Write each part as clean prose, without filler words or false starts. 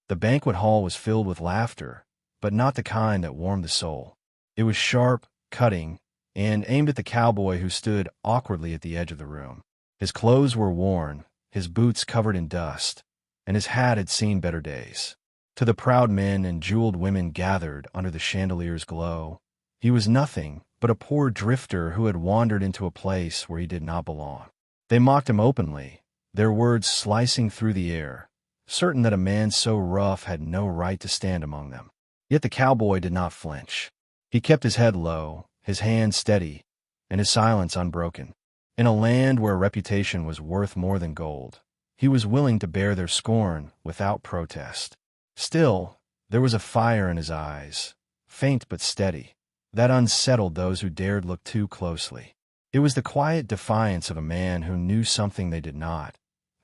The banquet hall was filled with laughter, but not the kind that warmed the soul. It was sharp, cutting, and aimed at the cowboy who stood awkwardly at the edge of the room. His clothes were worn, his boots covered in dust, and his hat had seen better days. To the proud men and jeweled women gathered under the chandelier's glow, he was nothing but a poor drifter who had wandered into a place where he did not belong. They mocked him openly, their words slicing through the air, certain that a man so rough had no right to stand among them. Yet the cowboy did not flinch. He kept his head low, his hands steady, and his silence unbroken. In a land where reputation was worth more than gold, he was willing to bear their scorn without protest. Still, there was a fire in his eyes, faint but steady, that unsettled those who dared look too closely. It was the quiet defiance of a man who knew something they did not,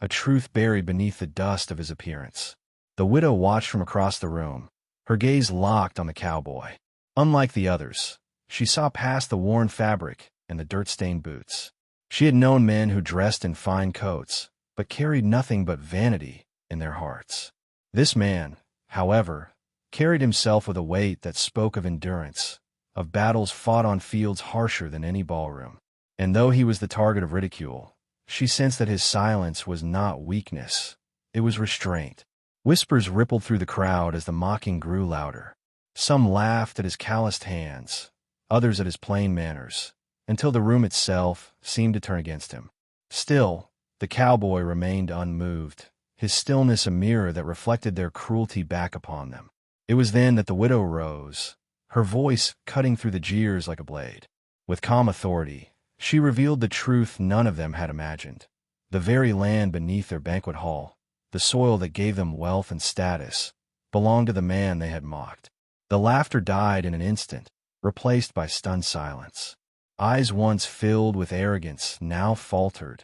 a truth buried beneath the dust of his appearance. The widow watched from across the room, her gaze locked on the cowboy. Unlike the others, she saw past the worn fabric and the dirt-stained boots. She had known men who dressed in fine coats, but carried nothing but vanity in their hearts. This man, however, carried himself with a weight that spoke of endurance, of battles fought on fields harsher than any ballroom. And though he was the target of ridicule, she sensed that his silence was not weakness, it was restraint. Whispers rippled through the crowd as the mocking grew louder. Some laughed at his calloused hands, others at his plain manners, until the room itself seemed to turn against him. Still, the cowboy remained unmoved, his stillness a mirror that reflected their cruelty back upon them. It was then that the widow rose, her voice cutting through the jeers like a blade. With calm authority, she revealed the truth none of them had imagined. The very land beneath their banquet hall, the soil that gave them wealth and status, belonged to the man they had mocked. The laughter died in an instant, replaced by stunned silence. Eyes once filled with arrogance now faltered,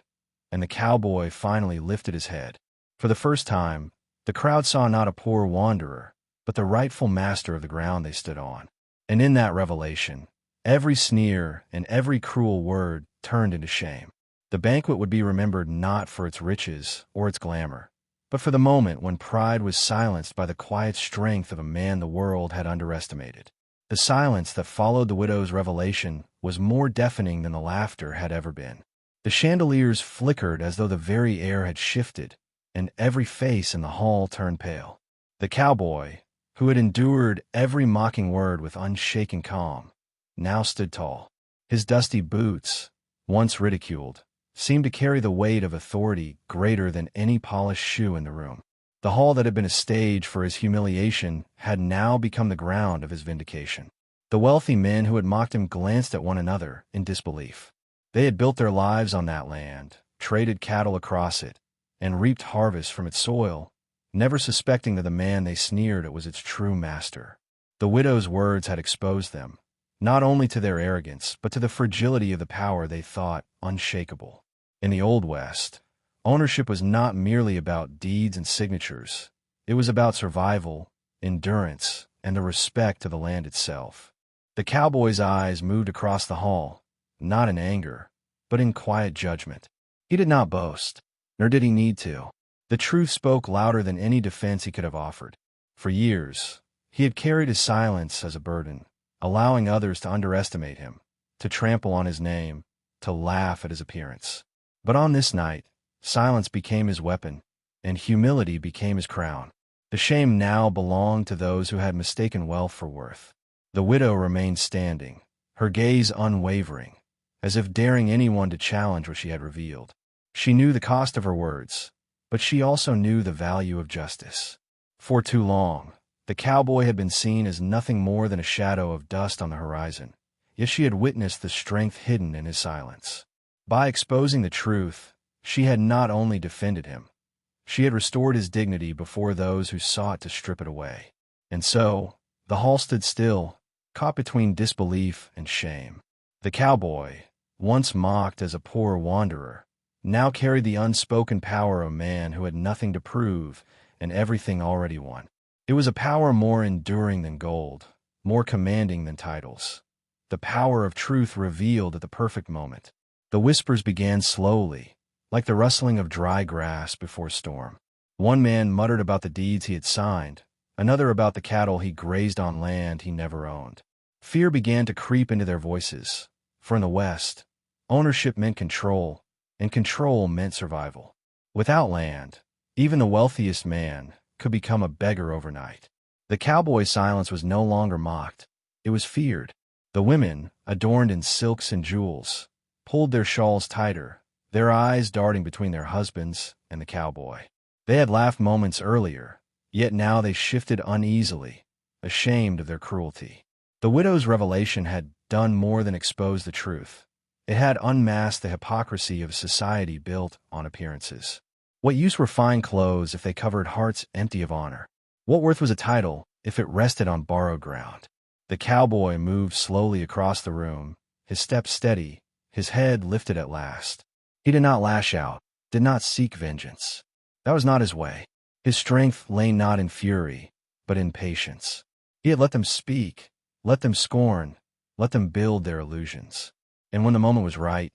and the cowboy finally lifted his head. For the first time, the crowd saw not a poor wanderer, but the rightful master of the ground they stood on. And in that revelation, every sneer and every cruel word turned into shame. The banquet would be remembered not for its riches or its glamour, but for the moment when pride was silenced by the quiet strength of a man the world had underestimated. The silence that followed the widow's revelation was more deafening than the laughter had ever been. The chandeliers flickered as though the very air had shifted, and every face in the hall turned pale. The cowboy, who had endured every mocking word with unshaken calm, now stood tall. His dusty boots, once ridiculed, seemed to carry the weight of authority greater than any polished shoe in the room. The hall that had been a stage for his humiliation had now become the ground of his vindication. The wealthy men who had mocked him glanced at one another in disbelief. They had built their lives on that land, traded cattle across it, and reaped harvests from its soil, never suspecting that the man they sneered at was its true master. The widow's words had exposed them, not only to their arrogance, but to the fragility of the power they thought unshakable. In the Old West, ownership was not merely about deeds and signatures. It was about survival, endurance, and the respect to the land itself. The cowboy's eyes moved across the hall, not in anger, but in quiet judgment. He did not boast, nor did he need to. The truth spoke louder than any defense he could have offered. For years, he had carried his silence as a burden, allowing others to underestimate him, to trample on his name, to laugh at his appearance. But on this night, silence became his weapon, and humility became his crown. The shame now belonged to those who had mistaken wealth for worth. The widow remained standing, her gaze unwavering, as if daring anyone to challenge what she had revealed. She knew the cost of her words, but she also knew the value of justice. For too long, the cowboy had been seen as nothing more than a shadow of dust on the horizon, yet she had witnessed the strength hidden in his silence. By exposing the truth, she had not only defended him, she had restored his dignity before those who sought to strip it away. And so, the hall stood still, caught between disbelief and shame. The cowboy, once mocked as a poor wanderer, now carried the unspoken power of a man who had nothing to prove and everything already won. It was a power more enduring than gold, more commanding than titles. The power of truth revealed at the perfect moment. The whispers began slowly, like the rustling of dry grass before storm. One man muttered about the deeds he had signed, another about the cattle he grazed on land he never owned. Fear began to creep into their voices, for in the West, ownership meant control, and control meant survival. Without land, even the wealthiest man could become a beggar overnight. The cowboy's silence was no longer mocked. It was feared. The women, adorned in silks and jewels, pulled their shawls tighter, their eyes darting between their husbands and the cowboy. They had laughed moments earlier, yet now they shifted uneasily, ashamed of their cruelty. The widow's revelation had done more than expose the truth. It had unmasked the hypocrisy of a society built on appearances. What use were fine clothes if they covered hearts empty of honor? What worth was a title if it rested on borrowed ground? The cowboy moved slowly across the room, his step steady, his head lifted at last. He did not lash out, did not seek vengeance. That was not his way. His strength lay not in fury, but in patience. He had let them speak, let them scorn, let them build their illusions. And when the moment was right,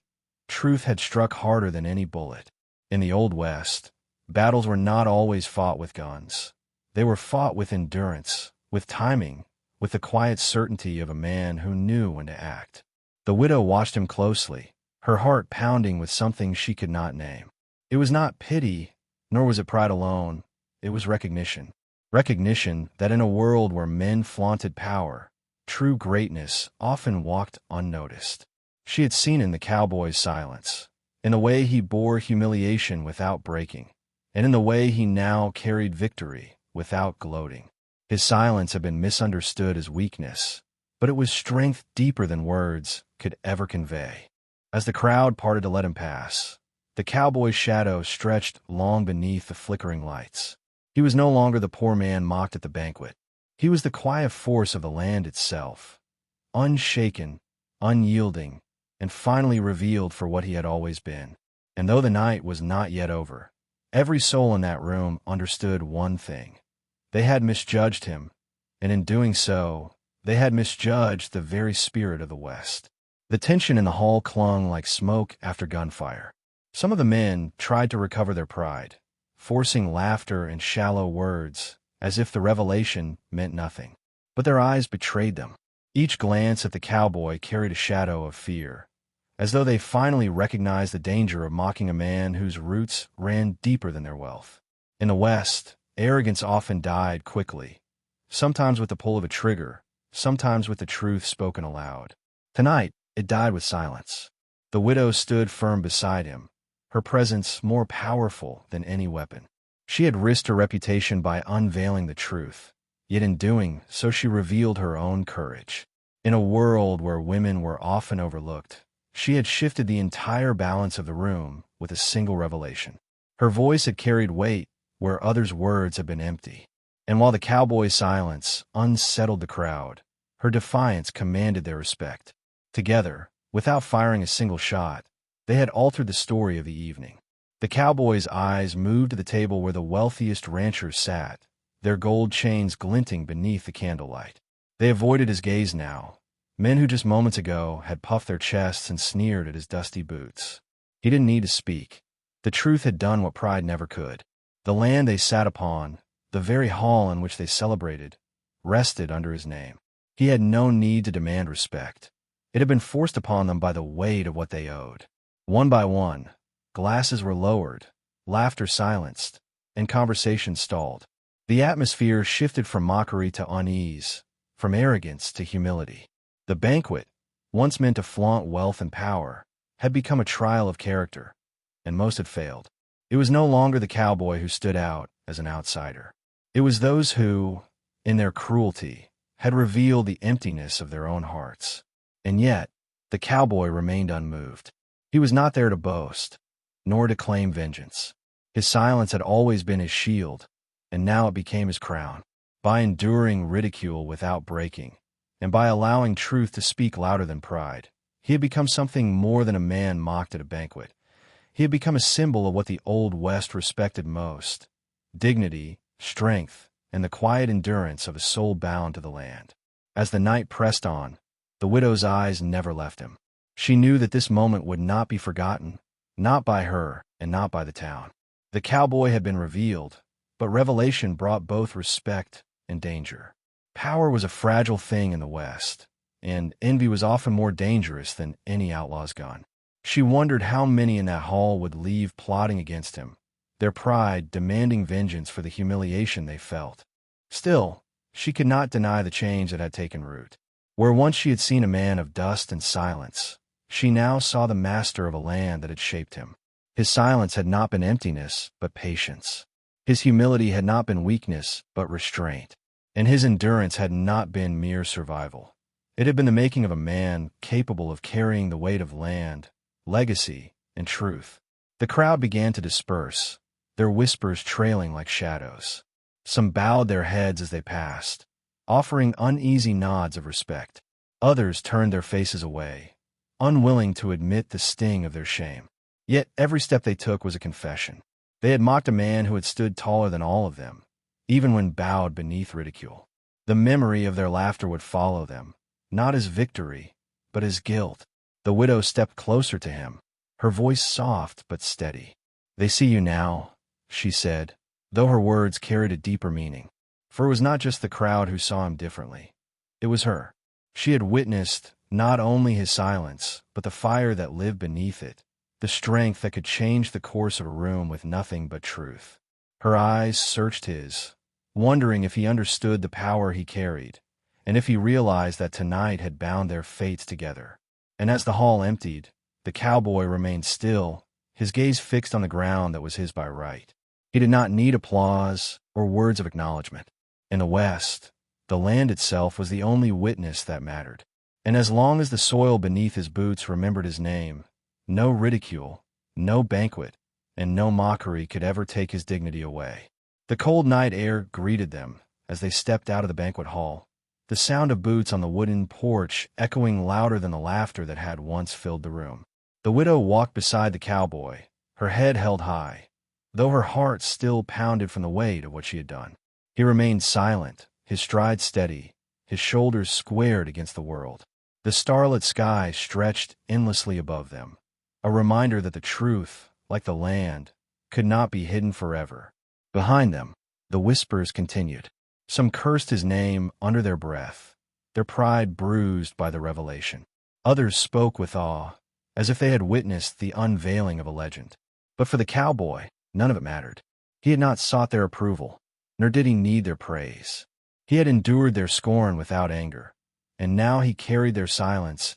truth had struck harder than any bullet. In the Old West, battles were not always fought with guns. They were fought with endurance, with timing, with the quiet certainty of a man who knew when to act. The widow watched him closely, her heart pounding with something she could not name. It was not pity, nor was it pride alone. It was recognition. Recognition that in a world where men flaunted power, true greatness often walked unnoticed. She had seen in the cowboy's silence, in the way he bore humiliation without breaking, and in the way he now carried victory without gloating. His silence had been misunderstood as weakness, but it was strength deeper than words could ever convey. As the crowd parted to let him pass, the cowboy's shadow stretched long beneath the flickering lights. He was no longer the poor man mocked at the banquet. He was the quiet force of the land itself, unshaken, unyielding, and finally revealed for what he had always been. And though the night was not yet over, every soul in that room understood one thing. They had misjudged him, and in doing so, they had misjudged the very spirit of the West. The tension in the hall clung like smoke after gunfire. Some of the men tried to recover their pride, forcing laughter and shallow words, as if the revelation meant nothing. But their eyes betrayed them. Each glance at the cowboy carried a shadow of fear, as though they finally recognized the danger of mocking a man whose roots ran deeper than their wealth. In the West, arrogance often died quickly, sometimes with the pull of a trigger, sometimes with the truth spoken aloud. Tonight, it died with silence. The widow stood firm beside him, her presence more powerful than any weapon. She had risked her reputation by unveiling the truth, yet in doing so she revealed her own courage. In a world where women were often overlooked, she had shifted the entire balance of the room with a single revelation. Her voice had carried weight where others' words had been empty. And while the cowboy's silence unsettled the crowd, her defiance commanded their respect. Together, without firing a single shot, they had altered the story of the evening. The cowboy's eyes moved to the table where the wealthiest ranchers sat, their gold chains glinting beneath the candlelight. They avoided his gaze now, men who just moments ago had puffed their chests and sneered at his dusty boots. He didn't need to speak. The truth had done what pride never could. The land they sat upon, the very hall in which they celebrated, rested under his name. He had no need to demand respect. It had been forced upon them by the weight of what they owed. One by one, glasses were lowered, laughter silenced, and conversation stalled. The atmosphere shifted from mockery to unease, from arrogance to humility. The banquet, once meant to flaunt wealth and power, had become a trial of character, and most had failed. It was no longer the cowboy who stood out as an outsider. It was those who, in their cruelty, had revealed the emptiness of their own hearts. And yet, the cowboy remained unmoved. He was not there to boast, nor to claim vengeance. His silence had always been his shield, and now it became his crown. By enduring ridicule without breaking, and by allowing truth to speak louder than pride, he had become something more than a man mocked at a banquet. He had become a symbol of what the Old West respected most: dignity, strength, and the quiet endurance of a soul bound to the land. As the night pressed on, the widow's eyes never left him. She knew that this moment would not be forgotten, not by her and not by the town. The cowboy had been revealed, but revelation brought both respect and danger. Power was a fragile thing in the West, and envy was often more dangerous than any outlaw's gun. She wondered how many in that hall would leave plotting against him, their pride demanding vengeance for the humiliation they felt. Still, she could not deny the change that had taken root. Where once she had seen a man of dust and silence, she now saw the master of a land that had shaped him. His silence had not been emptiness, but patience. His humility had not been weakness, but restraint. And his endurance had not been mere survival. It had been the making of a man capable of carrying the weight of land, legacy, and truth. The crowd began to disperse, their whispers trailing like shadows. Some bowed their heads as they passed, offering uneasy nods of respect. Others turned their faces away, unwilling to admit the sting of their shame. Yet every step they took was a confession. They had mocked a man who had stood taller than all of them, even when bowed beneath ridicule. The memory of their laughter would follow them, not as victory, but as guilt. The widow stepped closer to him, her voice soft but steady. "They see you now," she said, though her words carried a deeper meaning. For it was not just the crowd who saw him differently. It was her. She had witnessed not only his silence, but the fire that lived beneath it, the strength that could change the course of a room with nothing but truth. Her eyes searched his, wondering if he understood the power he carried, and if he realized that tonight had bound their fates together. And as the hall emptied, the cowboy remained still, his gaze fixed on the ground that was his by right. He did not need applause or words of acknowledgement. In the West, the land itself was the only witness that mattered. And as long as the soil beneath his boots remembered his name, no ridicule, no banquet, and no mockery could ever take his dignity away. The cold night air greeted them as they stepped out of the banquet hall, the sound of boots on the wooden porch echoing louder than the laughter that had once filled the room. The widow walked beside the cowboy, her head held high, though her heart still pounded from the weight of what she had done. He remained silent, his stride steady, his shoulders squared against the world. The starlit sky stretched endlessly above them, a reminder that the truth, like the land, could not be hidden forever. Behind them, the whispers continued. Some cursed his name under their breath, their pride bruised by the revelation. Others spoke with awe, as if they had witnessed the unveiling of a legend. But for the cowboy, none of it mattered. He had not sought their approval, nor did he need their praise. He had endured their scorn without anger, and now he carried their silence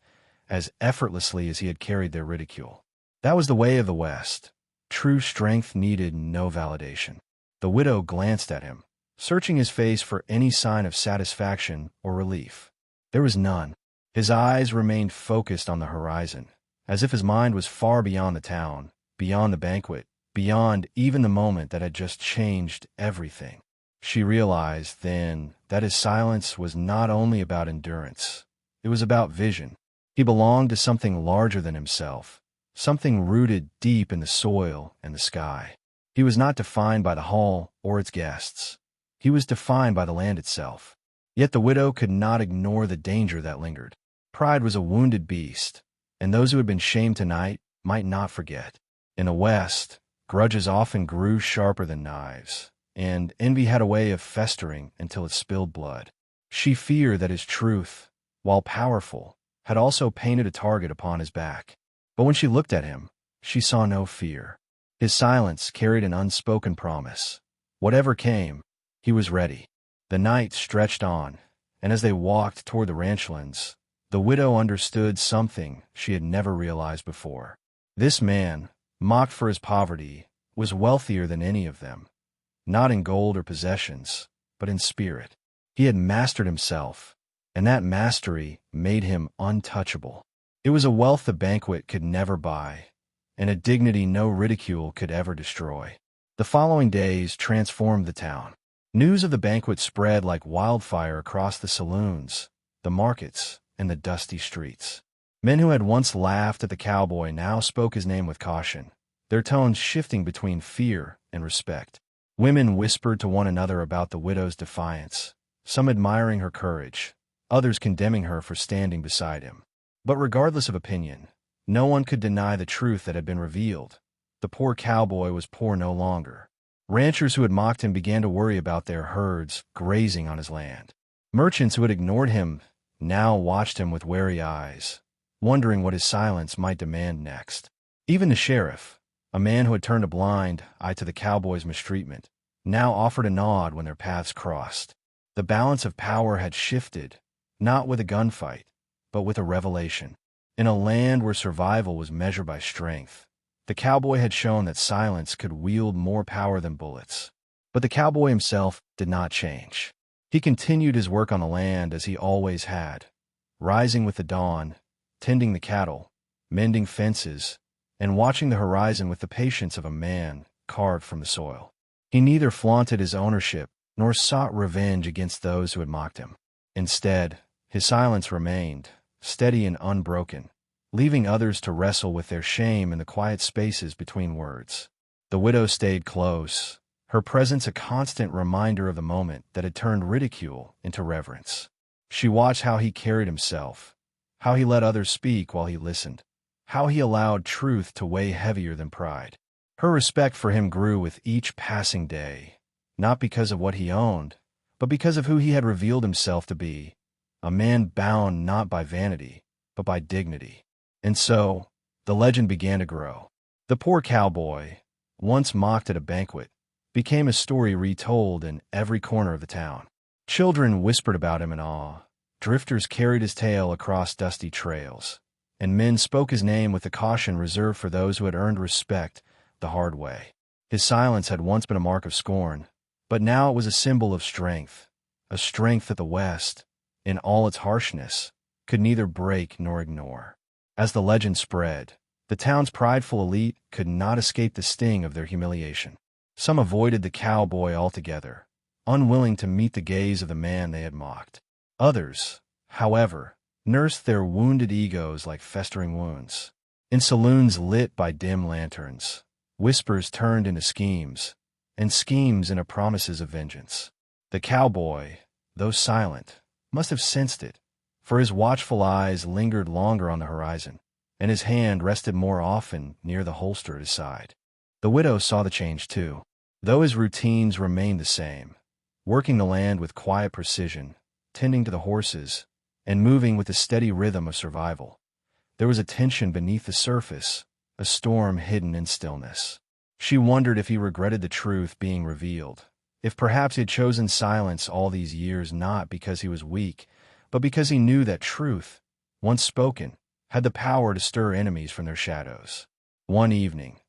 as effortlessly as he had carried their ridicule. That was the way of the West. True strength needed no validation. The widow glanced at him, searching his face for any sign of satisfaction or relief. There was none. His eyes remained focused on the horizon, as if his mind was far beyond the town, beyond the banquet, beyond even the moment that had just changed everything. She realized then that his silence was not only about endurance, it was about vision. He belonged to something larger than himself, something rooted deep in the soil and the sky. He was not defined by the hall or its guests. He was defined by the land itself. Yet the widow could not ignore the danger that lingered. Pride was a wounded beast, and those who had been shamed tonight might not forget. In the West, grudges often grew sharper than knives, and envy had a way of festering until it spilled blood. She feared that his truth, while powerful, had also painted a target upon his back. But when she looked at him, she saw no fear. His silence carried an unspoken promise. Whatever came, he was ready. The night stretched on, and as they walked toward the ranchlands, the widow understood something she had never realized before. This man, mocked for his poverty, was wealthier than any of them, not in gold or possessions, but in spirit. He had mastered himself, and that mastery made him untouchable. It was a wealth the banquet could never buy, and a dignity no ridicule could ever destroy. The following days transformed the town. News of the banquet spread like wildfire across the saloons, the markets, and the dusty streets. Men who had once laughed at the cowboy now spoke his name with caution, their tones shifting between fear and respect. Women whispered to one another about the widow's defiance, some admiring her courage, others condemning her for standing beside him. But regardless of opinion, no one could deny the truth that had been revealed. The poor cowboy was poor no longer. Ranchers who had mocked him began to worry about their herds grazing on his land. Merchants who had ignored him now watched him with wary eyes, wondering what his silence might demand next. Even the sheriff, a man who had turned a blind eye to the cowboys' mistreatment, now offered a nod when their paths crossed. The balance of power had shifted, not with a gunfight, but with a revelation. In a land where survival was measured by strength, the cowboy had shown that silence could wield more power than bullets. But the cowboy himself did not change. He continued his work on the land as he always had, rising with the dawn, tending the cattle, mending fences, and watching the horizon with the patience of a man carved from the soil. He neither flaunted his ownership nor sought revenge against those who had mocked him. Instead, his silence remained, steady and unbroken, leaving others to wrestle with their shame in the quiet spaces between words. The widow stayed close, her presence a constant reminder of the moment that had turned ridicule into reverence. She watched how he carried himself, how he let others speak while he listened, how he allowed truth to weigh heavier than pride. Her respect for him grew with each passing day, not because of what he owned, but because of who he had revealed himself to be, a man bound not by vanity, but by dignity. And so, the legend began to grow. The poor cowboy, once mocked at a banquet, became a story retold in every corner of the town. Children whispered about him in awe, drifters carried his tale across dusty trails, and men spoke his name with the caution reserved for those who had earned respect the hard way. His silence had once been a mark of scorn, but now it was a symbol of strength, a strength that the West, in all its harshness, could neither break nor ignore. As the legend spread, the town's prideful elite could not escape the sting of their humiliation. Some avoided the cowboy altogether, unwilling to meet the gaze of the man they had mocked. Others, however, nursed their wounded egos like festering wounds. In saloons lit by dim lanterns, whispers turned into schemes, and schemes into promises of vengeance. The cowboy, though silent, must have sensed it, for his watchful eyes lingered longer on the horizon, and his hand rested more often near the holster at his side. The widow saw the change too. Though his routines remained the same, working the land with quiet precision, tending to the horses, and moving with the steady rhythm of survival, there was a tension beneath the surface, a storm hidden in stillness. She wondered if he regretted the truth being revealed, if perhaps he had chosen silence all these years not because he was weak, but because he knew that truth, once spoken, had the power to stir enemies from their shadows. One evening,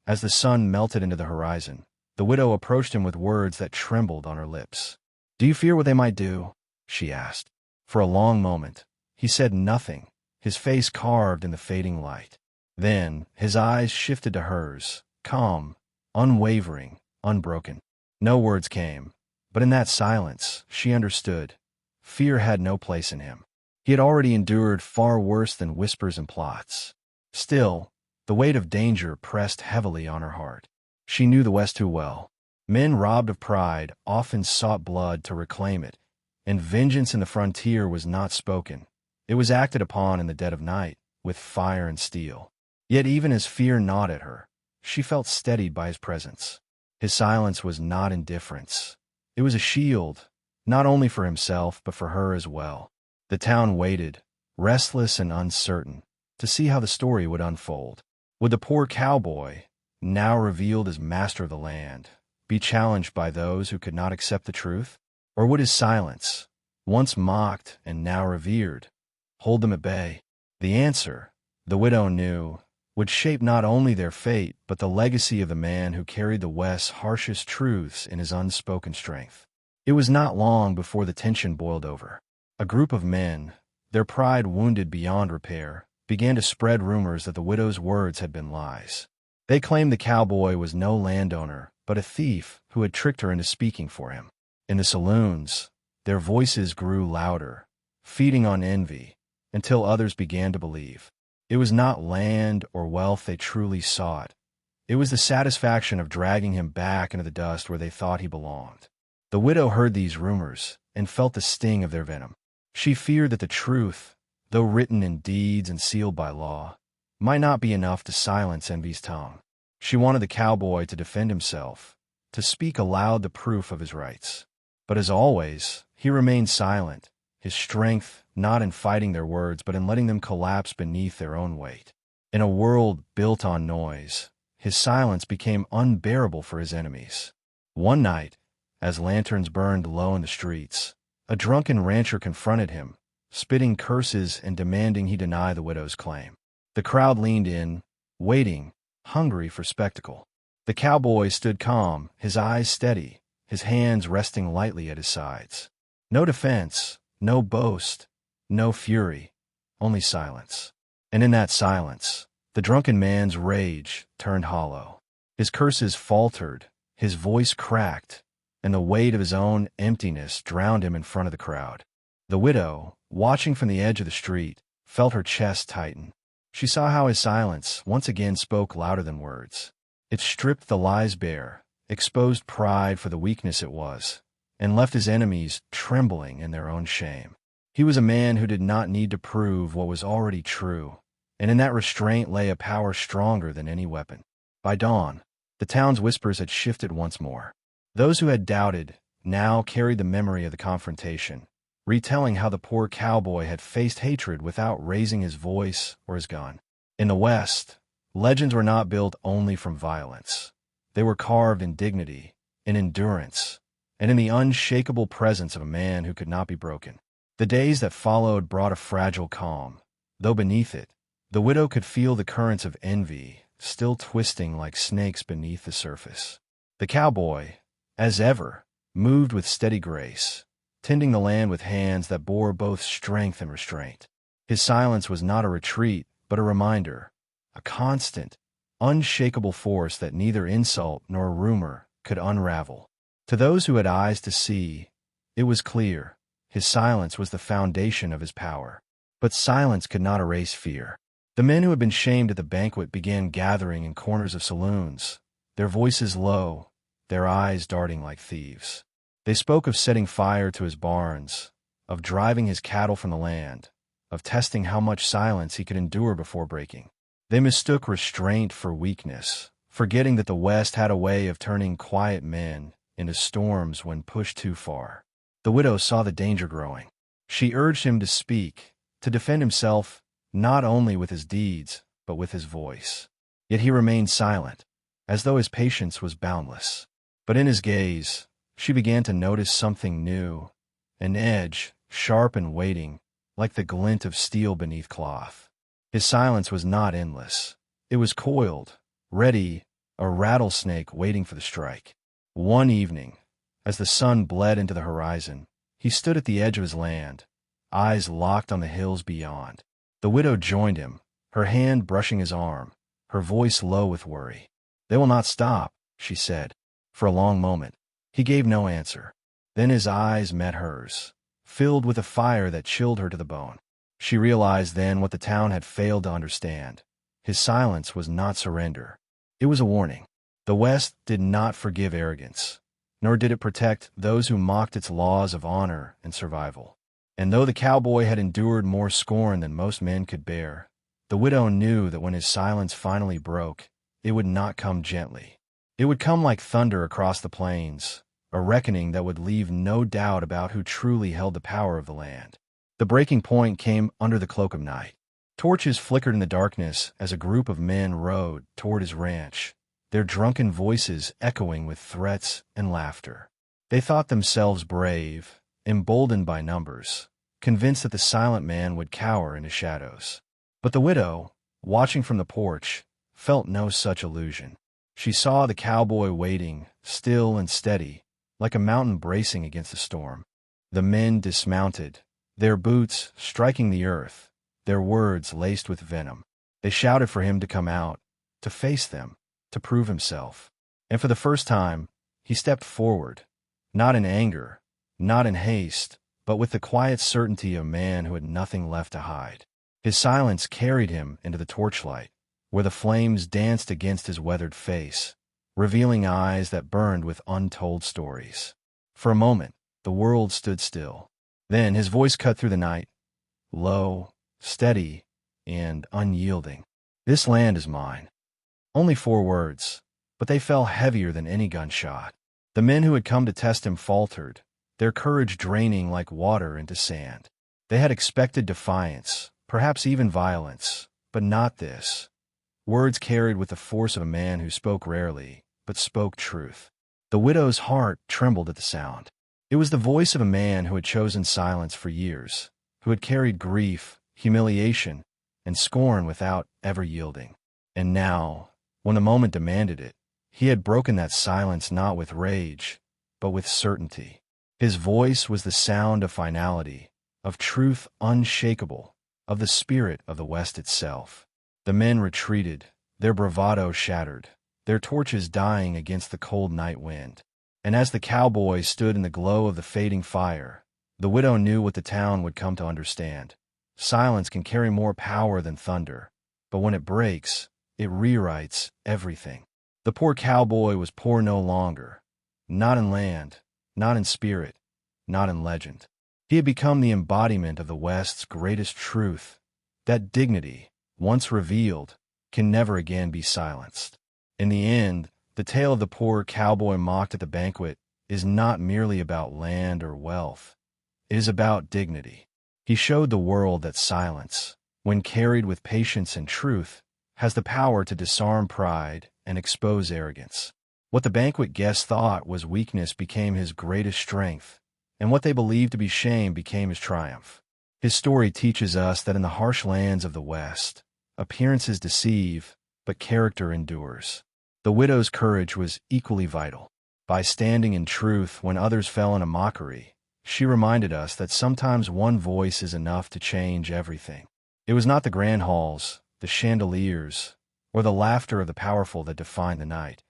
as the sun melted into the horizon, the widow approached him with words that trembled on her lips. "Do you fear what they might do?" she asked. For a long moment, he said nothing, his face carved in the fading light. Then, his eyes shifted to hers, calm, unwavering, unbroken. No words came, but in that silence, she understood. Fear had no place in him. He had already endured far worse than whispers and plots. Still, the weight of danger pressed heavily on her heart. She knew the West too well. Men robbed of pride often sought blood to reclaim it, and vengeance in the frontier was not spoken. It was acted upon in the dead of night, with fire and steel. Yet even as fear gnawed at her, she felt steadied by his presence. His silence was not indifference. It was a shield, not only for himself, but for her as well. The town waited, restless and uncertain, to see how the story would unfold. Would the poor cowboy, now revealed as master of the land, be challenged by those who could not accept the truth? Or would his silence, once mocked and now revered, hold them at bay? The answer, the widow knew, would shape not only their fate, but the legacy of the man who carried the West's harshest truths in his unspoken strength. It was not long before the tension boiled over. A group of men, their pride wounded beyond repair, began to spread rumors that the widow's words had been lies. They claimed the cowboy was no landowner, but a thief who had tricked her into speaking for him. In the saloons, their voices grew louder, feeding on envy, until others began to believe. It was not land or wealth they truly sought. It was the satisfaction of dragging him back into the dust where they thought he belonged. The widow heard these rumors and felt the sting of their venom. She feared that the truth, though written in deeds and sealed by law, might not be enough to silence envy's tongue. She wanted the cowboy to defend himself, to speak aloud the proof of his rights. But as always, he remained silent, his strength not in fighting their words but in letting them collapse beneath their own weight. In a world built on noise, his silence became unbearable for his enemies. One night, as lanterns burned low in the streets, a drunken rancher confronted him, spitting curses and demanding he deny the widow's claim. The crowd leaned in, waiting, hungry for spectacle. The cowboy stood calm, his eyes steady, his hands resting lightly at his sides. No defense, no boast, no fury, only silence. And in that silence, the drunken man's rage turned hollow. His curses faltered, his voice cracked, and the weight of his own emptiness drowned him in front of the crowd. The widow, watching from the edge of the street, felt her chest tighten. She saw how his silence once again spoke louder than words. It stripped the lies bare, exposed pride for the weakness it was, and left his enemies trembling in their own shame. He was a man who did not need to prove what was already true, and in that restraint lay a power stronger than any weapon. By dawn, the town's whispers had shifted once more. Those who had doubted now carried the memory of the confrontation, retelling how the poor cowboy had faced hatred without raising his voice or his gun. In the West, legends were not built only from violence. They were carved in dignity, in endurance, and in the unshakable presence of a man who could not be broken. The days that followed brought a fragile calm, though beneath it, the widow could feel the currents of envy still twisting like snakes beneath the surface. The cowboy, as ever, moved with steady grace, tending the land with hands that bore both strength and restraint. His silence was not a retreat, but a reminder, a constant, unshakable force that neither insult nor rumor could unravel. To those who had eyes to see, it was clear. His silence was the foundation of his power. But silence could not erase fear. The men who had been shamed at the banquet began gathering in corners of saloons, their voices low, their eyes darting like thieves. They spoke of setting fire to his barns, of driving his cattle from the land, of testing how much silence he could endure before breaking. They mistook restraint for weakness, forgetting that the West had a way of turning quiet men into storms when pushed too far. The widow saw the danger growing. She urged him to speak, to defend himself not only with his deeds, but with his voice. Yet he remained silent, as though his patience was boundless. But in his gaze, she began to notice something new, an edge, sharp and waiting, like the glint of steel beneath cloth. His silence was not endless. It was coiled, ready, a rattlesnake waiting for the strike. One evening, as the sun bled into the horizon, he stood at the edge of his land, eyes locked on the hills beyond. The widow joined him, her hand brushing his arm, her voice low with worry. "They will not stop," she said. For a long moment, he gave no answer. Then his eyes met hers, filled with a fire that chilled her to the bone. She realized then what the town had failed to understand. His silence was not surrender. It was a warning. The West did not forgive arrogance, nor did it protect those who mocked its laws of honor and survival. And though the cowboy had endured more scorn than most men could bear, the widow knew that when his silence finally broke, it would not come gently. It would come like thunder across the plains, a reckoning that would leave no doubt about who truly held the power of the land. The breaking point came under the cloak of night. Torches flickered in the darkness as a group of men rode toward his ranch, their drunken voices echoing with threats and laughter. They thought themselves brave, emboldened by numbers, convinced that the silent man would cower in his shadows. But the widow, watching from the porch, felt no such illusion. She saw the cowboy waiting, still and steady, like a mountain bracing against a storm. The men dismounted, their boots striking the earth, their words laced with venom. They shouted for him to come out, to face them, to prove himself. And for the first time, he stepped forward, not in anger, not in haste, but with the quiet certainty of a man who had nothing left to hide. His silence carried him into the torchlight, where the flames danced against his weathered face, revealing eyes that burned with untold stories. For a moment, the world stood still. Then his voice cut through the night, low, steady, and unyielding. "This land is mine." Only 4 words, but they fell heavier than any gunshot. The men who had come to test him faltered, their courage draining like water into sand. They had expected defiance, perhaps even violence, but not this. Words carried with the force of a man who spoke rarely, but spoke truth. The widow's heart trembled at the sound. It was the voice of a man who had chosen silence for years, who had carried grief, humiliation, and scorn without ever yielding. And now, when the moment demanded it, he had broken that silence not with rage, but with certainty. His voice was the sound of finality, of truth unshakable, of the spirit of the West itself. The men retreated, their bravado shattered, their torches dying against the cold night wind. And as the cowboy stood in the glow of the fading fire, the widow knew what the town would come to understand. Silence can carry more power than thunder, but when it breaks, it rewrites everything. The poor cowboy was poor no longer, not in land, not in spirit, not in legend. He had become the embodiment of the West's greatest truth, that dignity, once revealed, can never again be silenced. In the end, the tale of the poor cowboy mocked at the banquet is not merely about land or wealth. It is about dignity. He showed the world that silence, when carried with patience and truth, has the power to disarm pride and expose arrogance. What the banquet guests thought was weakness became his greatest strength, and what they believed to be shame became his triumph. His story teaches us that in the harsh lands of the West, appearances deceive, but character endures. The widow's courage was equally vital. By standing in truth when others fell into mockery, she reminded us that sometimes one voice is enough to change everything. It was not the grand halls, the chandeliers, or the laughter of the powerful that defined the night.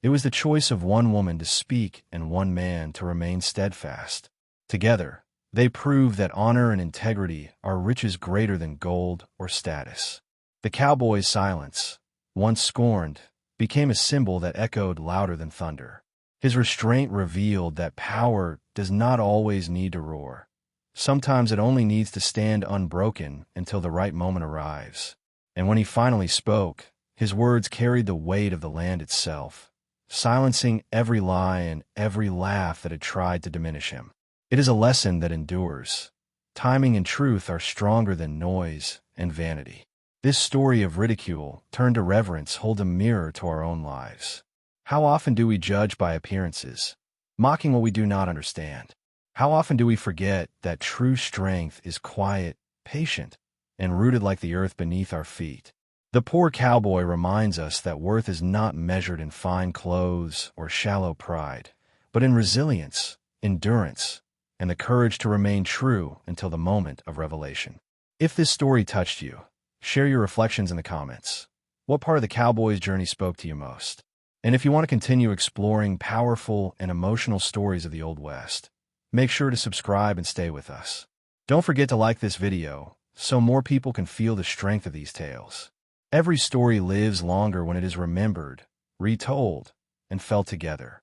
It was the choice of one woman to speak and one man to remain steadfast. Together, they proved that honor and integrity are riches greater than gold or status. The cowboy's silence, once scorned, became a symbol that echoed louder than thunder. His restraint revealed that power does not always need to roar. Sometimes it only needs to stand unbroken until the right moment arrives. And when he finally spoke, his words carried the weight of the land itself, silencing every lie and every laugh that had tried to diminish him. It is a lesson that endures. Timing and truth are stronger than noise and vanity. This story of ridicule turned to reverence holds a mirror to our own lives. How often do we judge by appearances, mocking what we do not understand? How often do we forget that true strength is quiet, patient, and rooted like the earth beneath our feet? The poor cowboy reminds us that worth is not measured in fine clothes or shallow pride, but in resilience, endurance, and the courage to remain true until the moment of revelation. If this story touched you, share your reflections in the comments. What part of the cowboy's journey spoke to you most? And if you want to continue exploring powerful and emotional stories of the Old West, make sure to subscribe and stay with us. Don't forget to like this video so more people can feel the strength of these tales. Every story lives longer when it is remembered, retold, and felt together.